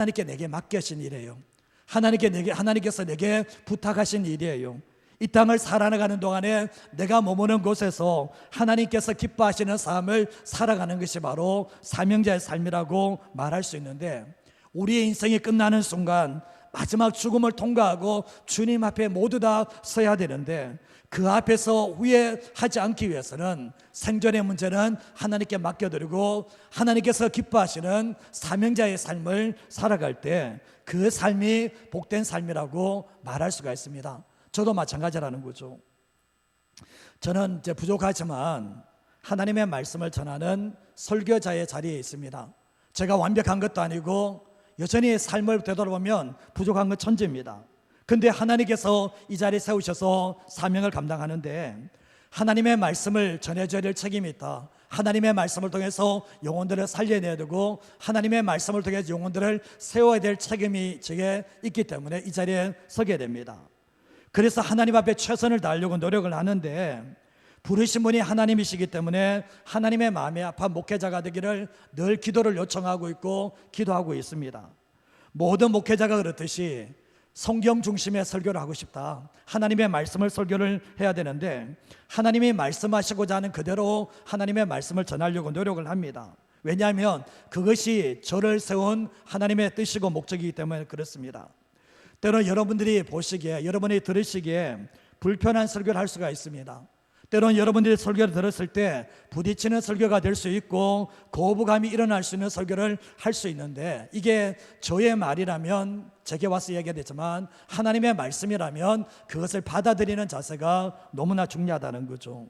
하나님께 내게 맡겨진 일이에요. 하나님께서 내게 부탁하신 일이에요. 이 땅을 살아가는 동안에 내가 머무는 곳에서 하나님께서 기뻐하시는 삶을 살아가는 것이 바로 사명자의 삶이라고 말할 수 있는데, 우리의 인생이 끝나는 순간 마지막 죽음을 통과하고 주님 앞에 모두 다 서야 되는데, 그 앞에서 후회하지 않기 위해서는 생존의 문제는 하나님께 맡겨드리고 하나님께서 기뻐하시는 사명자의 삶을 살아갈 때 그 삶이 복된 삶이라고 말할 수가 있습니다. 저도 마찬가지라는 거죠. 저는 이제 부족하지만 하나님의 말씀을 전하는 설교자의 자리에 있습니다. 제가 완벽한 것도 아니고 여전히 삶을 되돌아보면 부족한 건 천재입니다. 근데 하나님께서 이 자리에 세우셔서 사명을 감당하는데, 하나님의 말씀을 전해줘야 될 책임이 있다. 하나님의 말씀을 통해서 영혼들을 살려내야 되고 하나님의 말씀을 통해서 영혼들을 세워야 될 책임이 제게 있기 때문에 이 자리에 서게 됩니다. 그래서 하나님 앞에 최선을 다하려고 노력을 하는데, 부르신 분이 하나님이시기 때문에 하나님의 마음에 합한 목회자가 되기를 늘 기도를 요청하고 있고 기도하고 있습니다. 모든 목회자가 그렇듯이 성경 중심의 설교를 하고 싶다. 하나님의 말씀을 설교를 해야 되는데, 하나님이 말씀하시고자 하는 그대로 하나님의 말씀을 전하려고 노력을 합니다. 왜냐하면 그것이 저를 세운 하나님의 뜻이고 목적이기 때문에 그렇습니다. 때로는 여러분들이 보시기에, 여러분이 들으시기에 불편한 설교를 할 수가 있습니다. 때로는 여러분들이 설교를 들었을 때 부딪히는 설교가 될 수 있고 거부감이 일어날 수 있는 설교를 할 수 있는데, 이게 저의 말이라면 제게 와서 얘기하겠지만 하나님의 말씀이라면 그것을 받아들이는 자세가 너무나 중요하다는 거죠.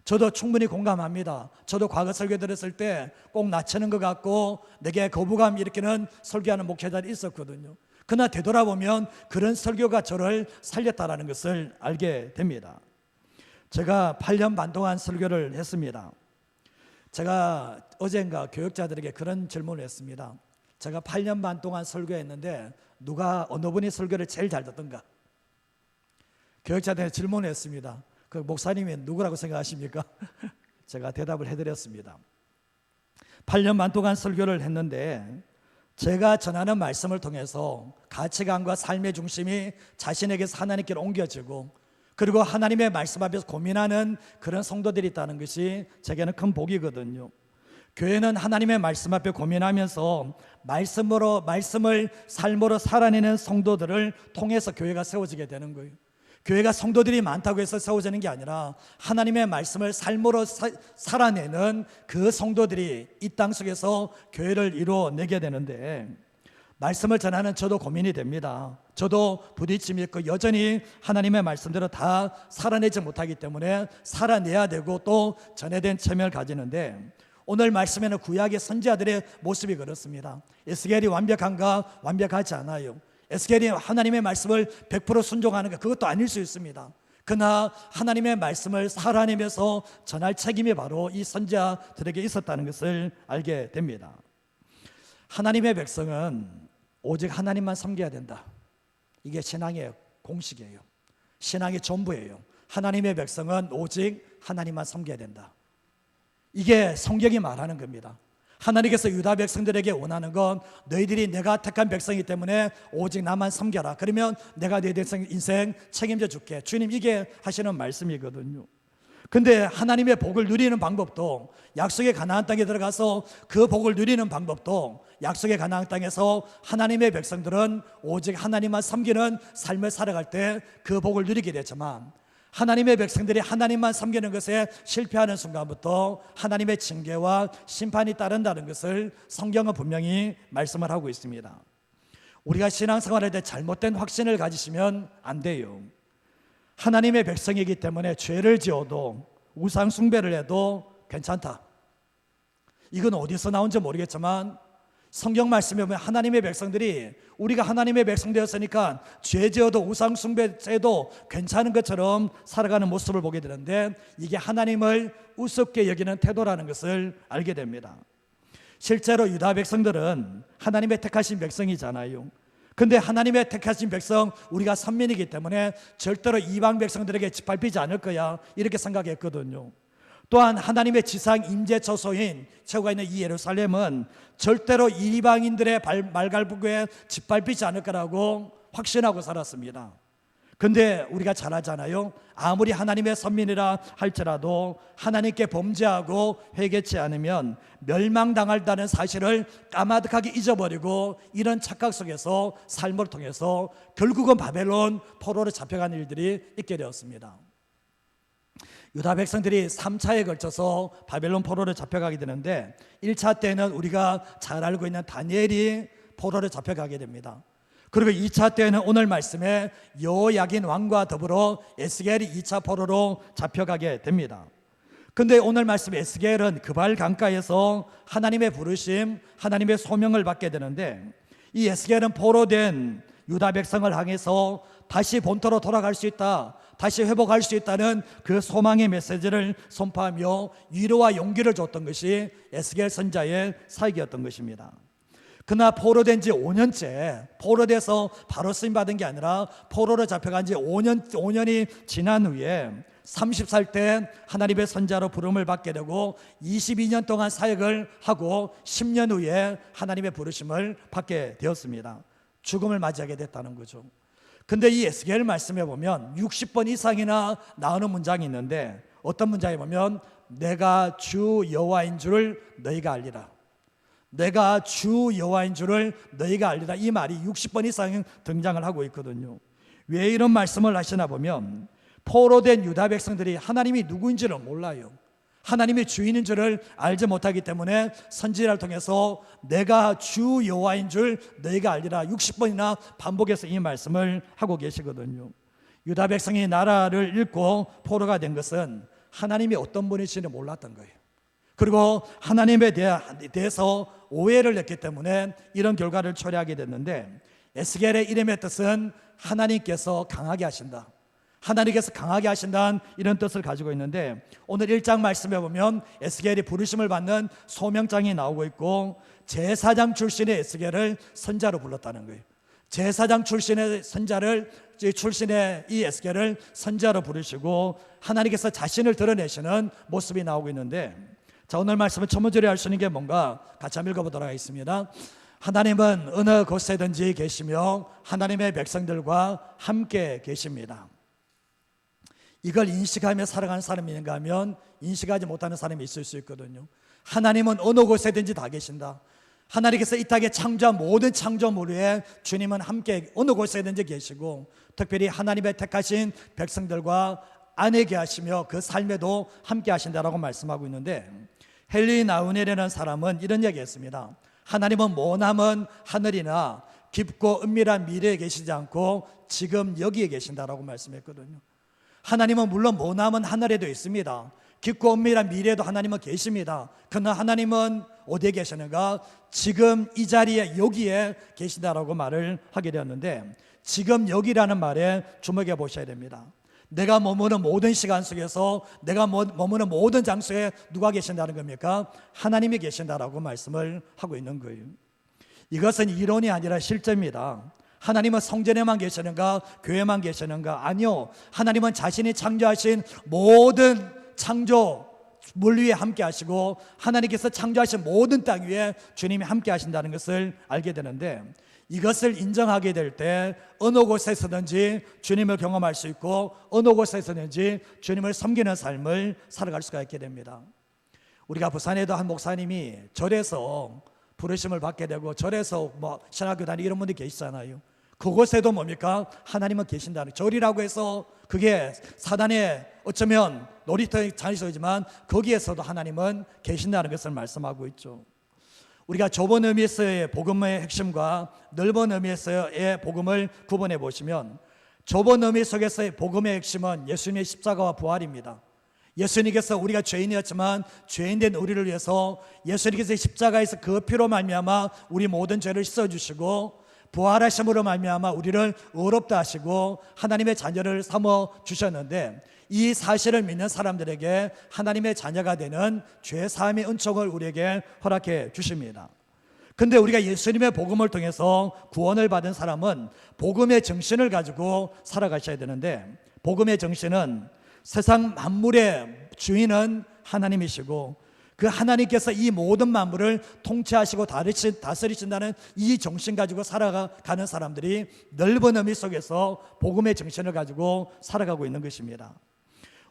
저도 충분히 공감합니다. 저도 과거 설교 들었을 때 꼭 낮추는 것 같고 내게 거부감 일으키는 설교하는 목회자들이 있었거든요. 그러나 되돌아보면 그런 설교가 저를 살렸다는 것을 알게 됩니다. 제가 8년 반 동안 설교를 했습니다. 제가 어젠가 교역자들에게 그런 질문을 했습니다. 제가 8년 반 동안 설교했는데 어느 분이 설교를 제일 잘 듣던가? 교역자들에게 질문을 했습니다. 그 목사님이 누구라고 생각하십니까? 제가 대답을 해드렸습니다. 8년 반 동안 설교를 했는데 제가 전하는 말씀을 통해서 가치관과 삶의 중심이 자신에게서 하나님께로 옮겨지고, 그리고 하나님의 말씀 앞에서 고민하는 그런 성도들이 있다는 것이 제게는 큰 복이거든요. 교회는 하나님의 말씀 앞에 고민하면서 말씀을 삶으로 살아내는 성도들을 통해서 교회가 세워지게 되는 거예요. 교회가 성도들이 많다고 해서 세워지는 게 아니라 하나님의 말씀을 삶으로 살아내는 그 성도들이 이 땅 속에서 교회를 이루어내게 되는데, 말씀을 전하는 저도 고민이 됩니다. 저도 부딪힘이 있고 여전히 하나님의 말씀대로 다 살아내지 못하기 때문에 살아내야 되고 또 전해야 되는 체면을 가지는데, 오늘 말씀에는 구약의 선지자들의 모습이 그렇습니다. 에스겔이 완벽한가? 완벽하지 않아요. 에스겔이 하나님의 말씀을 100% 순종하는가? 그것도 아닐 수 있습니다. 그러나 하나님의 말씀을 살아내면서 전할 책임이 바로 이 선지자들에게 있었다는 것을 알게 됩니다. 하나님의 백성은 오직 하나님만 섬겨야 된다. 이게 신앙의 공식이에요. 신앙의 전부예요. 하나님의 백성은 오직 하나님만 섬겨야 된다. 이게 성경이 말하는 겁니다. 하나님께서 유다 백성들에게 원하는 건 너희들이 내가 택한 백성이기 때문에 오직 나만 섬겨라. 그러면 내가 너희들 인생 책임져 줄게. 주님 이게 하시는 말씀이거든요. 근데 하나님의 복을 누리는 방법도, 약속의 가나안 땅에 들어가서 그 복을 누리는 방법도, 약속의 가나안 땅에서 하나님의 백성들은 오직 하나님만 섬기는 삶을 살아갈 때 그 복을 누리게 되지만, 하나님의 백성들이 하나님만 섬기는 것에 실패하는 순간부터 하나님의 징계와 심판이 따른다는 것을 성경은 분명히 말씀을 하고 있습니다. 우리가 신앙생활에 대해 잘못된 확신을 가지시면 안 돼요. 하나님의 백성이기 때문에 죄를 지어도 우상 숭배를 해도 괜찮다. 이건 어디서 나온지 모르겠지만 성경 말씀에 보면 하나님의 백성들이, 우리가 하나님의 백성 되었으니까 죄 지어도 우상 숭배해도 괜찮은 것처럼 살아가는 모습을 보게 되는데, 이게 하나님을 우습게 여기는 태도라는 것을 알게 됩니다. 실제로 유다 백성들은 하나님의 택하신 백성이잖아요. 근데 하나님의 택하신 백성, 우리가 선민이기 때문에 절대로 이방 백성들에게 짓밟히지 않을 거야, 이렇게 생각했거든요. 또한 하나님의 지상 임재 처소인 최고가 있는 이 예루살렘은 절대로 이방인들의 말갈부에 짓밟히지 않을 거라고 확신하고 살았습니다. 근데 우리가 잘 알잖아요. 아무리 하나님의 선민이라 할지라도 하나님께 범죄하고 회개치 않으면 멸망당한다는 사실을 까마득하게 잊어버리고 이런 착각 속에서 삶을 통해서 결국은 바벨론 포로로 잡혀간 일들이 있게 되었습니다. 유다 백성들이 3차에 걸쳐서 바벨론 포로로 잡혀가게 되는데 1차 때는 우리가 잘 알고 있는 다니엘이 포로로 잡혀가게 됩니다. 그리고 2차 때는 오늘 말씀에 여호야긴 왕과 더불어 에스겔이 2차 포로로 잡혀가게 됩니다. 근데 오늘 말씀 에스겔은 그발 강가에서 하나님의 부르심, 하나님의 소명을 받게 되는데 이 에스겔은 포로된 유다 백성을 향해서 다시 본토로 돌아갈 수 있다, 다시 회복할 수 있다는 그 소망의 메시지를 선포하며 위로와 용기를 줬던 것이 에스겔 선자의 사역이었던 것입니다. 그러나 포로된 지 5년째, 포로돼서 바로 쓰임받은 게 아니라 포로로 잡혀간 지 5년이 지난 후에 30살 때 하나님의 선자로 부름을 받게 되고 22년 동안 사역을 하고 10년 후에 하나님의 부르심을 받게 되었습니다. 죽음을 맞이하게 됐다는 거죠. 근데 이 에스겔 말씀에 보면 60번 이상이나 나오는 문장이 있는데 어떤 문장에 보면 내가 주 여호와인 줄을 너희가 알리라, 내가 주 여호와인 줄을 너희가 알리라, 이 말이 60번 이상 등장을 하고 있거든요. 왜 이런 말씀을 하시나 보면 포로된 유다 백성들이 하나님이 누구인지를 몰라요. 하나님의 주인인 줄을 알지 못하기 때문에 선지자를 통해서 내가 주 여호와인 줄 너희가 알리라 60번이나 반복해서 이 말씀을 하고 계시거든요. 유다 백성이 나라를 잃고 포로가 된 것은 하나님이 어떤 분이신지 몰랐던 거예요. 그리고 하나님에 대해서 오해를 했기 때문에 이런 결과를 초래하게 됐는데 에스겔의 이름의 뜻은 하나님께서 강하게 하신다, 하나님께서 강하게 하신다는 이런 뜻을 가지고 있는데 오늘 1장 말씀에 보면 에스겔이 부르심을 받는 소명장이 나오고 있고 제사장 출신의 에스겔을 선자로 불렀다는 거예요. 제사장 출신의 출신의 이 에스겔을 선자로 부르시고 하나님께서 자신을 드러내시는 모습이 나오고 있는데, 자, 오늘 말씀은 첫 문제로 할 수 있는 게 뭔가 같이 한번 읽어보도록 하겠습니다. 하나님은 어느 곳에든지 계시며 하나님의 백성들과 함께 계십니다. 이걸 인식하며 살아가는 사람이 있는가 하면 인식하지 못하는 사람이 있을 수 있거든요. 하나님은 어느 곳에든지 다 계신다. 하나님께서 이 땅에 창조한 모든 창조물 위에 주님은 함께 어느 곳에든지 계시고 특별히 하나님의 택하신 백성들과 안에 계시며 그 삶에도 함께 하신다라고 말씀하고 있는데, 헨리 나우넬이라는 사람은 이런 얘기했습니다. 하나님은 머나먼 하늘이나 깊고 은밀한 미래에 계시지 않고 지금 여기에 계신다라고 말씀했거든요. 하나님은 물론 머나먼 하늘에도 있습니다. 깊고 은밀한 미래에도 하나님은 계십니다. 그러나 하나님은 어디에 계시는가? 지금 이 자리에 여기에 계신다라고 말을 하게 되었는데, 지금 여기라는 말에 주목해 보셔야 됩니다. 내가 머무는 모든 시간 속에서, 내가 머무는 모든 장소에 누가 계신다는 겁니까? 하나님이 계신다라고 말씀을 하고 있는 거예요. 이것은 이론이 아니라 실제입니다. 하나님은 성전에만 계시는가? 교회만 계시는가? 아니요, 하나님은 자신이 창조하신 모든 창조물 위에 함께 하시고 하나님께서 창조하신 모든 땅 위에 주님이 함께 하신다는 것을 알게 되는데, 이것을 인정하게 될 때 어느 곳에서든지 주님을 경험할 수 있고 어느 곳에서든지 주님을 섬기는 삶을 살아갈 수가 있게 됩니다. 우리가 부산에도 한 목사님이 절에서 부르심을 받게 되고 절에서 신학교 다니는 이런 분들이 계시잖아요. 그곳에도 뭡니까? 하나님은 계신다는, 절이라고 해서 그게 사단의 어쩌면 놀이터의 장소이지만 거기에서도 하나님은 계신다는 것을 말씀하고 있죠. 우리가 좁은 의미에서의 복음의 핵심과 넓은 의미에서의 복음을 구분해 보시면, 좁은 의미 속에서의 복음의 핵심은 예수님의 십자가와 부활입니다. 예수님께서 우리가 죄인이었지만 죄인된 우리를 위해서 예수님께서 십자가에서 그 피로 말미암아 우리 모든 죄를 씻어주시고 부활하심으로 말미암아 우리를 의롭다 하시고 하나님의 자녀를 삼어 주셨는데, 이 사실을 믿는 사람들에게 하나님의 자녀가 되는 죄사함의 은총을 우리에게 허락해 주십니다. 근데 우리가 예수님의 복음을 통해서 구원을 받은 사람은 복음의 정신을 가지고 살아가셔야 되는데, 복음의 정신은 세상 만물의 주인은 하나님이시고 그 하나님께서 이 모든 만물을 통치하시고 다스리신다는 이 정신 가지고 살아가는 사람들이 넓은 의미 속에서 복음의 정신을 가지고 살아가고 있는 것입니다.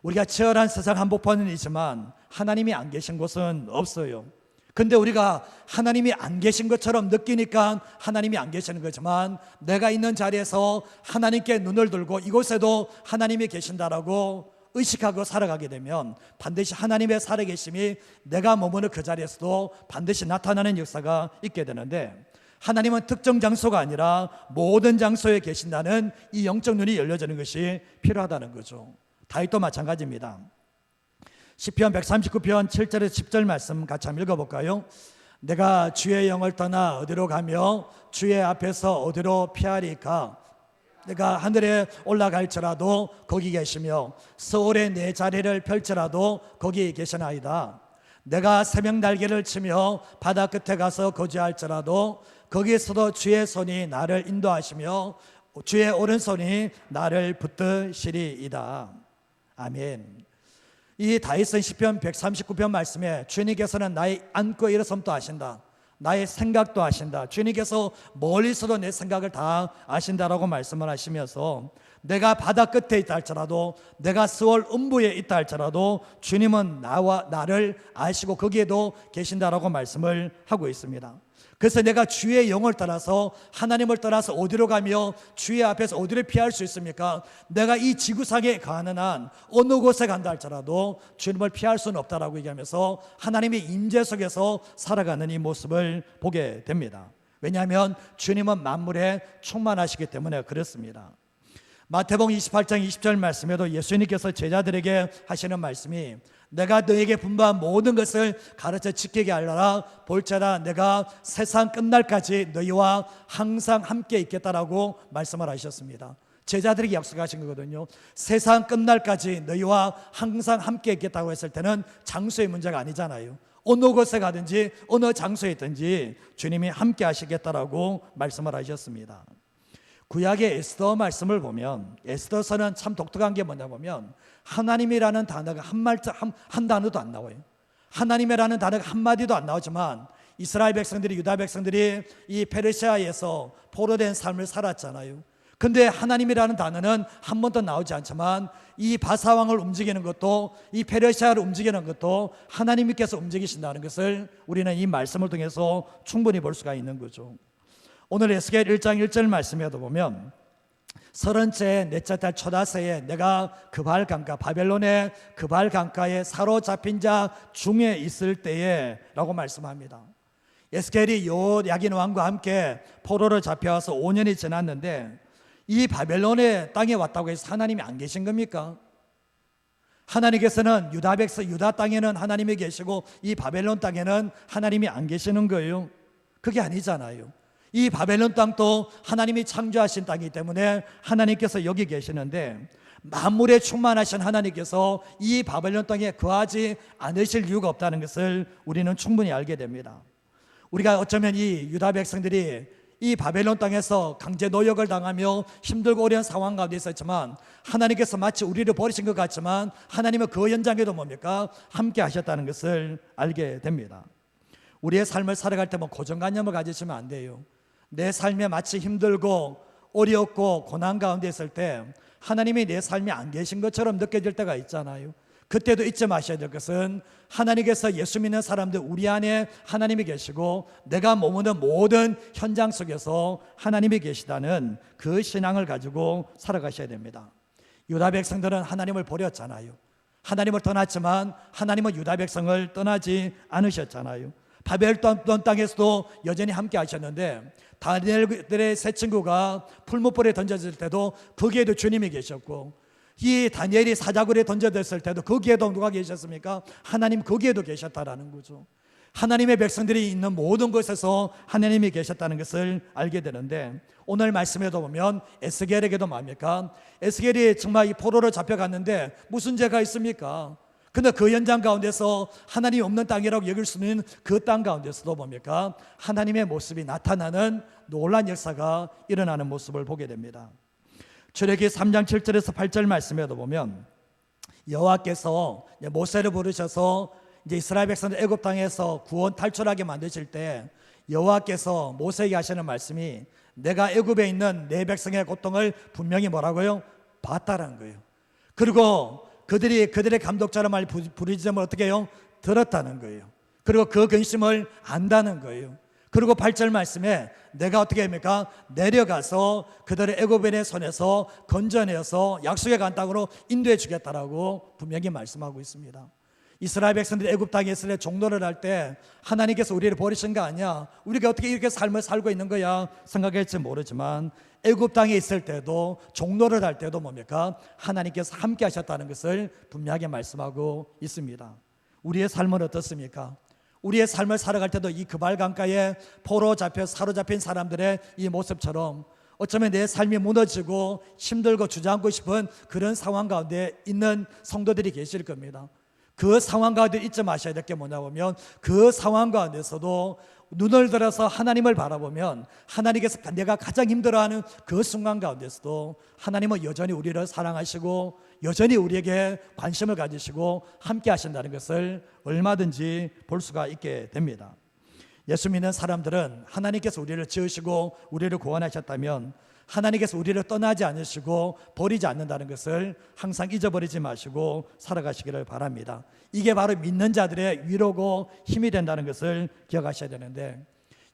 우리가 치열한 세상 한복판은 있지만 하나님이 안 계신 곳은 없어요. 근데 우리가 하나님이 안 계신 것처럼 느끼니까 하나님이 안 계시는 거지만, 내가 있는 자리에서 하나님께 눈을 들고 이곳에도 하나님이 계신다라고 의식하고 살아가게 되면 반드시 하나님의 살아계심이 내가 머무는 그 자리에서도 반드시 나타나는 역사가 있게 되는데, 하나님은 특정 장소가 아니라 모든 장소에 계신다는 이 영적 눈이 열려지는 것이 필요하다는 거죠. 다윗도 마찬가지입니다. 시편 139편 7절에서 10절 말씀 같이 한번 읽어볼까요? 내가 주의 영을 떠나 어디로 가며 주의 앞에서 어디로 피하리까? 내가 하늘에 올라갈지라도 거기 계시며 서울에 내 자리를 펼치라도 거기 계시나이다. 내가 새벽 날개를 치며 바다 끝에 가서 거주할지라도 거기에서도 주의 손이 나를 인도하시며 주의 오른손이 나를 붙드시리이다. 아멘. 이 다윗은 시편 139편 말씀에 주님께서는 나의 앉고 일어섬도 아신다, 나의 생각도 아신다, 주님께서 멀리서도 내 생각을 다 아신다라고 말씀을 하시면서, 내가 바다 끝에 있다 할지라도, 내가 스월 음부에 있다 할지라도 주님은 나를 아시고 거기에도 계신다라고 말씀을 하고 있습니다. 그래서 내가 주의 영을 따라서, 하나님을 따라서 어디로 가며 주의 앞에서 어디를 피할 수 있습니까? 내가 이 지구상에 가는 한 어느 곳에 간다 할지라도 주님을 피할 수는 없다라고 얘기하면서 하나님의 임재 속에서 살아가는 이 모습을 보게 됩니다. 왜냐하면 주님은 만물에 충만하시기 때문에 그렇습니다. 마태복음 28장 20절 말씀에도 예수님께서 제자들에게 하시는 말씀이, 내가 너에게 분부한 모든 것을 가르쳐 지키게 하려라. 볼지어다 내가 세상 끝날까지 너희와 항상 함께 있겠다라고 말씀을 하셨습니다. 제자들에게 약속하신 거거든요. 세상 끝날까지 너희와 항상 함께 있겠다고 했을 때는 장소의 문제가 아니잖아요. 어느 곳에 가든지 어느 장소에 있든지 주님이 함께 하시겠다라고 말씀을 하셨습니다. 구약의 에스더 말씀을 보면, 에스더서는 참 독특한 게 뭐냐 보면 하나님이라는 단어가 한 단어도 안 나와요. 하나님이라는 단어가 한마디도 안 나오지만 이스라엘 백성들이, 유다 백성들이 이 페르시아에서 포로된 삶을 살았잖아요. 근데 하나님이라는 단어는 한 번도 나오지 않지만 이 바사왕을 움직이는 것도, 이 페르시아를 움직이는 것도 하나님께서 움직이신다는 것을 우리는 이 말씀을 통해서 충분히 볼 수가 있는 거죠. 오늘 에스겔 1장 1절 말씀에도 보면, 30째 넷째 달 초다새에 내가 그발 강가, 바벨론의 그발 강가에 사로잡힌 자 중에 있을 때에 라고 말씀합니다. 에스겔이 요야긴 왕과 함께 포로로 잡혀와서 5년이 지났는데, 이 바벨론의 땅에 왔다고 해서 하나님이 안 계신 겁니까? 하나님께서는 유다 땅에는 하나님이 계시고 이 바벨론 땅에는 하나님이 안 계시는 거예요. 그게 아니잖아요. 이 바벨론 땅도 하나님이 창조하신 땅이기 때문에 하나님께서 여기 계시는데, 만물에 충만하신 하나님께서 이 바벨론 땅에 거하지 않으실 이유가 없다는 것을 우리는 충분히 알게 됩니다. 우리가 어쩌면 이 유다 백성들이 이 바벨론 땅에서 강제 노역을 당하며 힘들고 어려운 상황 가운데 있었지만, 하나님께서 마치 우리를 버리신 것 같지만 하나님은 그 현장에도 뭡니까? 함께 하셨다는 것을 알게 됩니다. 우리의 삶을 살아갈 때 고정관념을 가지시면 안 돼요. 내 삶에 마치 힘들고 어렵고 고난 가운데 있을 때 하나님이 내 삶에 안 계신 것처럼 느껴질 때가 있잖아요. 그때도 잊지 마셔야 될 것은, 하나님께서 예수 믿는 사람들 우리 안에 하나님이 계시고 내가 머무는 모든 현장 속에서 하나님이 계시다는 그 신앙을 가지고 살아가셔야 됩니다. 유다 백성들은 하나님을 버렸잖아요. 하나님을 떠났지만 하나님은 유다 백성을 떠나지 않으셨잖아요. 바벨론 땅에서도 여전히 함께 하셨는데, 다니엘의 세 친구가 풀무불에 던져질 때도 거기에도 주님이 계셨고, 이 다니엘이 사자굴에 던져졌을 때도 거기에도 누가 계셨습니까? 하나님 거기에도 계셨다라는 거죠. 하나님의 백성들이 있는 모든 곳에서 하나님이 계셨다는 것을 알게 되는데, 오늘 말씀에도 보면 에스겔에게도 뭡니까? 에스겔이 정말 이 포로로 잡혀갔는데 무슨 죄가 있습니까? 근데 그 현장 가운데서 하나님이 없는 땅이라고 여길 수 있는 그 땅 가운데서도 뭡니까? 하나님의 모습이 나타나는 놀라운 역사가 일어나는 모습을 보게 됩니다. 출애기 3장 7절에서 8절 말씀에도 보면, 여호와께서 모세를 부르셔서 이제 이스라엘 백성들 애굽 땅에서 구원 탈출하게 만드실 때 여호와께서 모세에게 하시는 말씀이 내가 애굽에 있는 내 백성의 고통을 분명히 뭐라고요? 봤다라는 거예요. 그리고 그들의 감독자의 말 부르짖음을 어떻게 해요? 들었다는 거예요. 그리고 그 근심을 안다는 거예요. 그리고 8절 말씀에 내가 어떻게 합니까? 내려가서 그들의 애굽인의 손에서 건져내어서 약속의 간 땅으로 인도해 주겠다라고 분명히 말씀하고 있습니다. 이스라엘 백성들이 애굽 땅에 있을 때 종노를 할 때 하나님께서 우리를 버리신 거 아니야? 우리가 어떻게 이렇게 삶을 살고 있는 거야? 생각할지 모르지만 애굽 땅에 있을 때도 종노를 할 때도 뭡니까? 하나님께서 함께 하셨다는 것을 분명하게 말씀하고 있습니다. 우리의 삶은 어떻습니까? 우리의 삶을 살아갈 때도 이 그발 강가에 포로 잡혀 사로잡힌 사람들의 이 모습처럼 어쩌면 내 삶이 무너지고 힘들고 주저앉고 싶은 그런 상황 가운데 있는 성도들이 계실 겁니다. 그 상황 가운데 잊지 마셔야 될 게 뭐냐 보면 그 상황 가운데서도 눈을 들어서 하나님을 바라보면 하나님께서 내가 가장 힘들어하는 그 순간 가운데서도 하나님은 여전히 우리를 사랑하시고 여전히 우리에게 관심을 가지시고 함께 하신다는 것을 얼마든지 볼 수가 있게 됩니다. 예수 믿는 사람들은 하나님께서 우리를 지으시고 우리를 구원하셨다면 하나님께서 우리를 떠나지 않으시고 버리지 않는다는 것을 항상 잊어버리지 마시고 살아가시기를 바랍니다. 이게 바로 믿는 자들의 위로고 힘이 된다는 것을 기억하셔야 되는데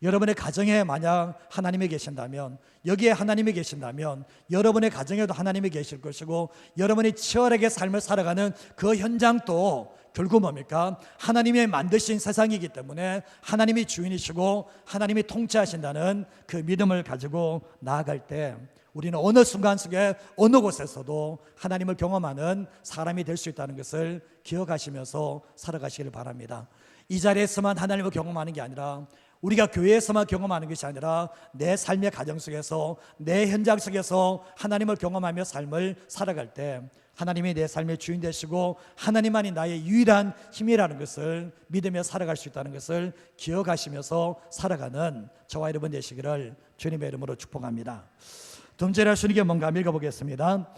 여러분의 가정에 만약 하나님이 계신다면 여기에 하나님이 계신다면 여러분의 가정에도 하나님이 계실 것이고 여러분이 치열하게 삶을 살아가는 그 현장도 결국 뭡니까? 하나님이 만드신 세상이기 때문에 하나님이 주인이시고 하나님이 통치하신다는 그 믿음을 가지고 나아갈 때 우리는 어느 순간 속에 어느 곳에서도 하나님을 경험하는 사람이 될 수 있다는 것을 기억하시면서 살아가시기를 바랍니다. 이 자리에서만 하나님을 경험하는 게 아니라 우리가 교회에서만 경험하는 것이 아니라 내 삶의 가정 속에서 내 현장 속에서 하나님을 경험하며 삶을 살아갈 때 하나님이 내 삶의 주인 되시고 하나님만이 나의 유일한 힘이라는 것을 믿으며 살아갈 수 있다는 것을 기억하시면서 살아가는 저와 여러분 되시기를 주님의 이름으로 축복합니다. 두 번째로 주님께 뭔가 읽어보겠습니다.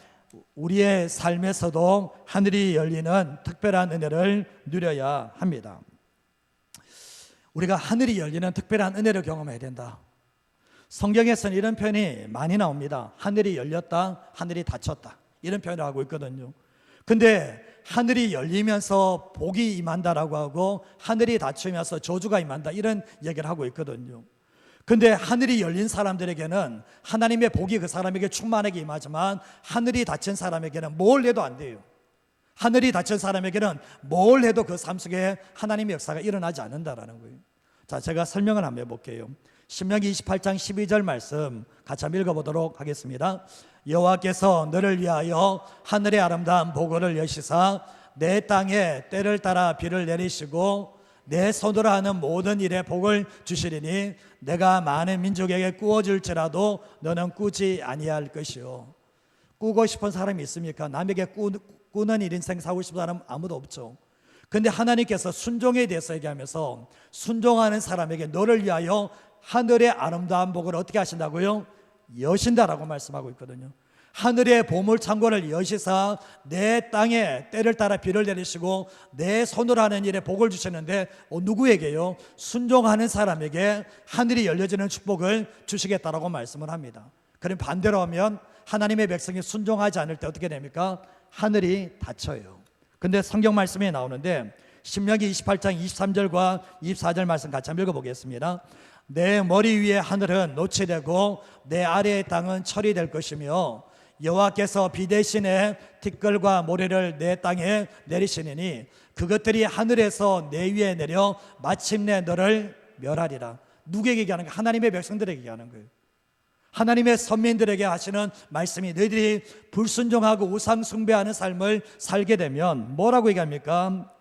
우리의 삶에서도 하늘이 열리는 특별한 은혜를 누려야 합니다. 우리가 하늘이 열리는 특별한 은혜를 경험해야 된다. 성경에서는 이런 표현이 많이 나옵니다. 하늘이 열렸다, 하늘이 닫혔다, 이런 표현을 하고 있거든요. 근데 하늘이 열리면서 복이 임한다라고 하고 하늘이 닫히면서 저주가 임한다, 이런 얘기를 하고 있거든요. 근데 하늘이 열린 사람들에게는 하나님의 복이 그 사람에게 충만하게 임하지만 하늘이 닫힌 사람에게는 뭘 해도 안 돼요. 하늘이 닫힌 사람에게는 뭘 해도 그 삶 속에 하나님의 역사가 일어나지 않는다라는 거예요. 자, 제가 설명을 한번 해볼게요. 신명기 28장 12절 말씀 같이 한번 읽어보도록 하겠습니다. 여호와께서 너를 위하여 하늘의 아름다운 보고를 여시사 내 땅에 때를 따라 비를 내리시고 내 손으로 하는 모든 일에 복을 주시리니 내가 많은 민족에게 꾸어줄지라도 너는 꾸지 아니할 것이요. 꾸고 싶은 사람이 있습니까? 남에게 꾸는 일 인생 살고 싶은 사람 아무도 없죠. 근데 하나님께서 순종에 대해서 얘기하면서 순종하는 사람에게 너를 위하여 하늘의 아름다운 복을 어떻게 하신다고요? 여신다라고 말씀하고 있거든요. 하늘의 보물 창고를 여시사 내 땅에 때를 따라 비를 내리시고 내 손으로 하는 일에 복을 주시는데 누구에게요? 순종하는 사람에게 하늘이 열려지는 축복을 주시겠다라고 말씀을 합니다. 그럼 반대로 하면 하나님의 백성이 순종하지 않을 때 어떻게 됩니까? 하늘이 닫혀요. 근데 성경 말씀에 나오는데 신명기 28장 23절과 24절 말씀 같이 한번 읽어보겠습니다. 내 머리 위에 하늘은 노치 되고 내 아래의 땅은 철이 될 것이며 여호와께서 비 대신에 티끌과 모래를 내 땅에 내리시니 그것들이 하늘에서 내 위에 내려 마침내 너를 멸하리라. 누구에게 얘기하는 거예요? 하나님의 백성들에게 얘기하는 거예요. 하나님의 선민들에게 하시는 말씀이 너희들이 불순종하고 우상 숭배하는 삶을 살게 되면 뭐라고 얘기합니까?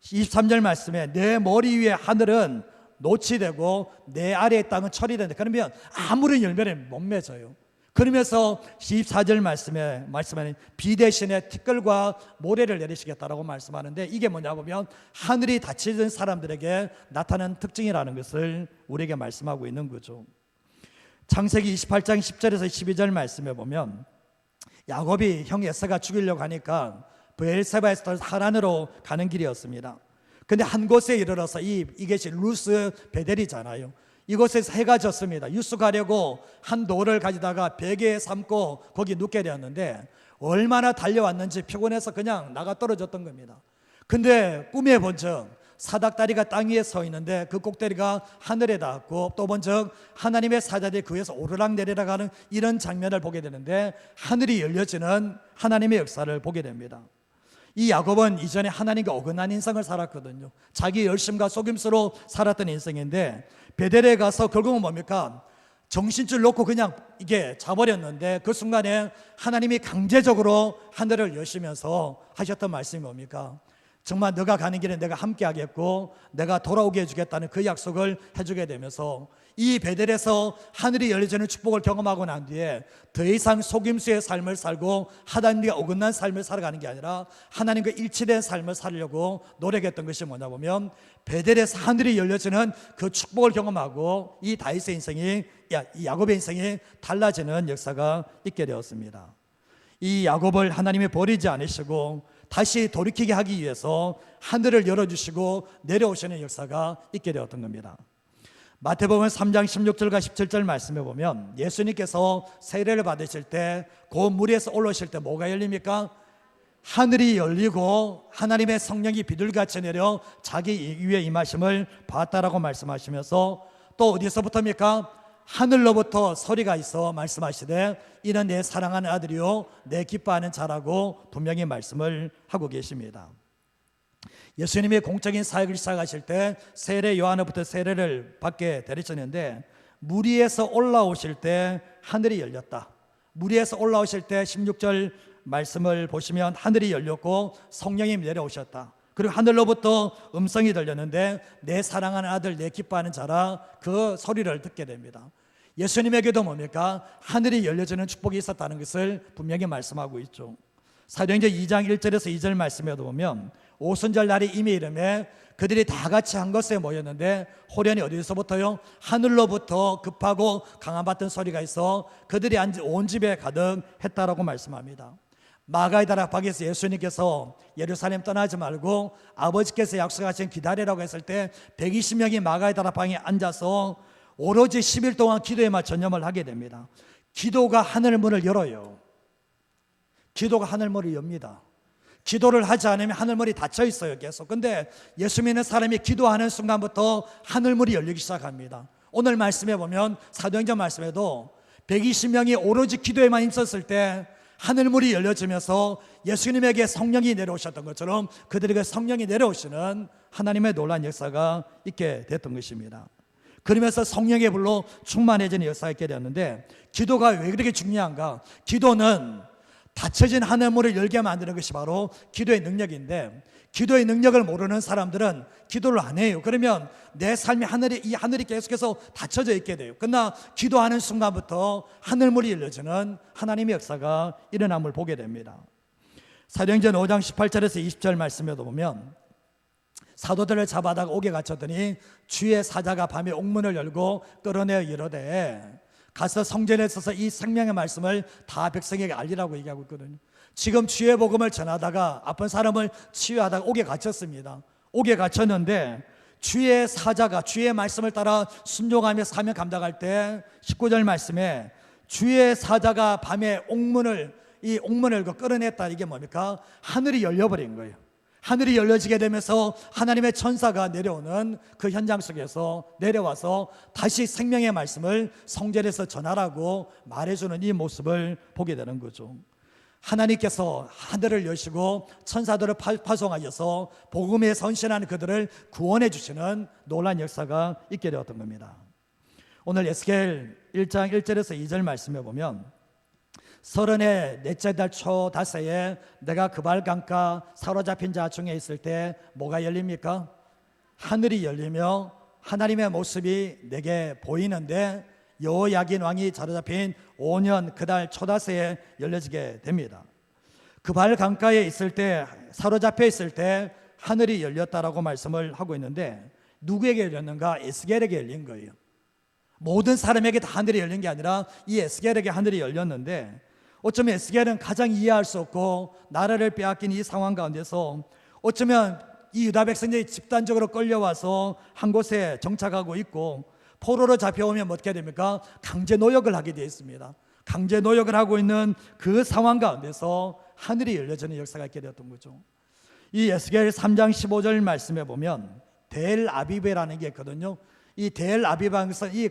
23절 말씀에 내 머리 위에 하늘은 노치 되고 내 아래의 땅은 철이 된다. 그러면 아무런 열매를 못 맺어요. 그러면서 14절 말씀하는 비 대신에 티끌과 모래를 내리시겠다라고 말씀하는데 이게 뭐냐 보면 하늘이 닫히는 사람들에게 나타나는 특징이라는 것을 우리에게 말씀하고 있는 거죠. 창세기 28장 10절에서 12절 말씀에 보면 야곱이 형 에서가 죽이려고 하니까 브엘세바에서 하란으로 가는 길이었습니다. 근데 한 곳에 이르러서 이것이 루스 베델이잖아요. 이곳에서 해가 졌습니다. 유수 가려고 한 돌을 가지다가 베개에 삼고 거기 눕게 되었는데 얼마나 달려왔는지 피곤해서 그냥 나가 떨어졌던 겁니다. 근데 꿈에 본즉 사닥다리가 땅 위에 서 있는데 그 꼭대리가 하늘에 닿았고 또 본즉 하나님의 사자들이 그 위에서 오르락 내리락 하는 이런 장면을 보게 되는데 하늘이 열려지는 하나님의 역사를 보게 됩니다. 이 야곱은 이전에 하나님과 어긋난 인생을 살았거든요. 자기 열심과 속임수로 살았던 인생인데 베델에 가서 결국은 뭡니까? 정신줄 놓고 그냥 이게 자버렸는데 그 순간에 하나님이 강제적으로 하늘을 여시면서 하셨던 말씀이 뭡니까? 정말 너가 가는 길에 내가 함께 하겠고 내가 돌아오게 해주겠다는 그 약속을 해주게 되면서 이 베델에서 하늘이 열려지는 축복을 경험하고 난 뒤에 더 이상 속임수의 삶을 살고 하나님과 어긋난 삶을 살아가는 게 아니라 하나님과 일치된 삶을 살려고 노력했던 것이 뭐냐 보면 베델에서 하늘이 열려지는 그 축복을 경험하고 이 다윗의 인생이 이 야곱의 인생이 달라지는 역사가 있게 되었습니다. 이 야곱을 하나님이 버리지 않으시고 다시 돌이키게 하기 위해서 하늘을 열어주시고 내려오시는 역사가 있게 되었던 겁니다. 마태복음 3장 16절과 17절 말씀해 보면 예수님께서 세례를 받으실 때 그 물에서 올라오실 때 뭐가 열립니까? 하늘이 열리고 하나님의 성령이 비둘기같이 내려 자기 위에 임하심을 봤다라고 말씀하시면서 또 어디서부터입니까? 하늘로부터 소리가 있어 말씀하시되 이는 내 사랑하는 아들이요 내 기뻐하는 자라고 분명히 말씀을 하고 계십니다. 예수님이 공적인 사역을 시작하실 때 세례 요한으로부터 세례를 받게 되셨는데 물 위에서 올라오실 때 하늘이 열렸다. 물 위에서 올라오실 때 16절 말씀을 보시면 하늘이 열렸고 성령이 내려오셨다. 그리고 하늘로부터 음성이 들렸는데 내 사랑하는 아들 내 기뻐하는 자라 그 소리를 듣게 됩니다. 예수님에게도 뭡니까? 하늘이 열려지는 축복이 있었다는 것을 분명히 말씀하고 있죠. 사도행전 2장 1절에서 2절 말씀에도 보면 오순절 날이 이미 이름에 그들이 다 같이 한 곳에 모였는데 호련히 어디서부터요? 하늘로부터 급하고 강함받던 소리가 있어 그들이 온 집에 가득 했다라고 말씀합니다. 마가의 다락방에서 예수님께서 예루살렘 떠나지 말고 아버지께서 약속하신 기다리라고 했을 때 120명이 마가의 다락방에 앉아서 오로지 10일 동안 기도에만 전념을 하게 됩니다. 기도가 하늘문을 열어요. 기도가 하늘문을 엽니다. 기도를 하지 않으면 하늘문이 닫혀 있어요, 계속. 근데 예수 믿는 사람이 기도하는 순간부터 하늘문이 열리기 시작합니다. 오늘 말씀해 보면 사도행전 말씀에도 120명이 오로지 기도에만 힘썼을 때 하늘문이 열려지면서 예수님에게 성령이 내려오셨던 것처럼 그들에게 성령이 내려오시는 하나님의 놀라운 역사가 있게 됐던 것입니다. 그러면서 성령의 불로 충만해지는 역사가 있게 되었는데 기도가 왜 그렇게 중요한가? 기도는 닫혀진 하늘문을 열게 만드는 것이 바로 기도의 능력인데 기도의 능력을 모르는 사람들은 기도를 안 해요. 그러면 내 삶의 이 하늘이 계속해서 닫혀져 있게 돼요. 그러나 기도하는 순간부터 하늘문이 열려지는 하나님의 역사가 일어남을 보게 됩니다. 사도행전 5장 18절에서 20절 말씀에도 보면 사도들을 잡아다가 옥에 갇혔더니 주의 사자가 밤에 옥문을 열고 끌어내어 이르되 가서 성전에 서서 이 생명의 말씀을 다 백성에게 알리라고 얘기하고 있거든요. 지금 주의 복음을 전하다가 아픈 사람을 치유하다가 옥에 갇혔습니다. 옥에 갇혔는데 주의 사자가 주의 말씀을 따라 순종하며 사명 감당할 때 19절 말씀에 주의 사자가 밤에 옥문을 끌어냈다. 이게 뭡니까? 하늘이 열려버린 거예요. 하늘이 열려지게 되면서 하나님의 천사가 내려오는 그 현장 속에서 내려와서 다시 생명의 말씀을 성전에서 전하라고 말해주는 이 모습을 보게 되는 거죠. 하나님께서 하늘을 여시고 천사들을 파송하셔서 복음에 선신하는 그들을 구원해 주시는 놀라운 역사가 있게 되었던 겁니다. 오늘 에스겔 1장 1절에서 2절 말씀해 보면 34째 달 초 닷새에 내가 그발 강가 사로잡힌 자 중에 있을 때 뭐가 열립니까? 하늘이 열리며 하나님의 모습이 내게 보이는데 여호야긴 왕이 사로잡힌 5년 그달 초닷새에 열려지게 됩니다. 그발 강가에 있을 때 사로잡혀 있을 때 하늘이 열렸다라고 말씀을 하고 있는데 누구에게 열렸는가? 에스겔에게 열린 거예요. 모든 사람에게 다 하늘이 열린 게 아니라 이 에스겔에게 하늘이 열렸는데 어쩌면 에스겔은 가장 이해할 수 없고 나라를 빼앗긴 이 상황 가운데서 어쩌면 이 유다 백성들이 집단적으로 끌려와서 한 곳에 정착하고 있고, 포로로 잡혀오면 어떻게 됩니까? 강제 노역을 하게 되어 있습니다. 강제 노역을 하고 있는 그 상황 가운데서 하늘이 열려지는 역사가 있게 되었던 거죠. 이 에스겔 3장 15절 말씀에 보면 델 아비베라는 게 있거든요. 이 델 아비바는 이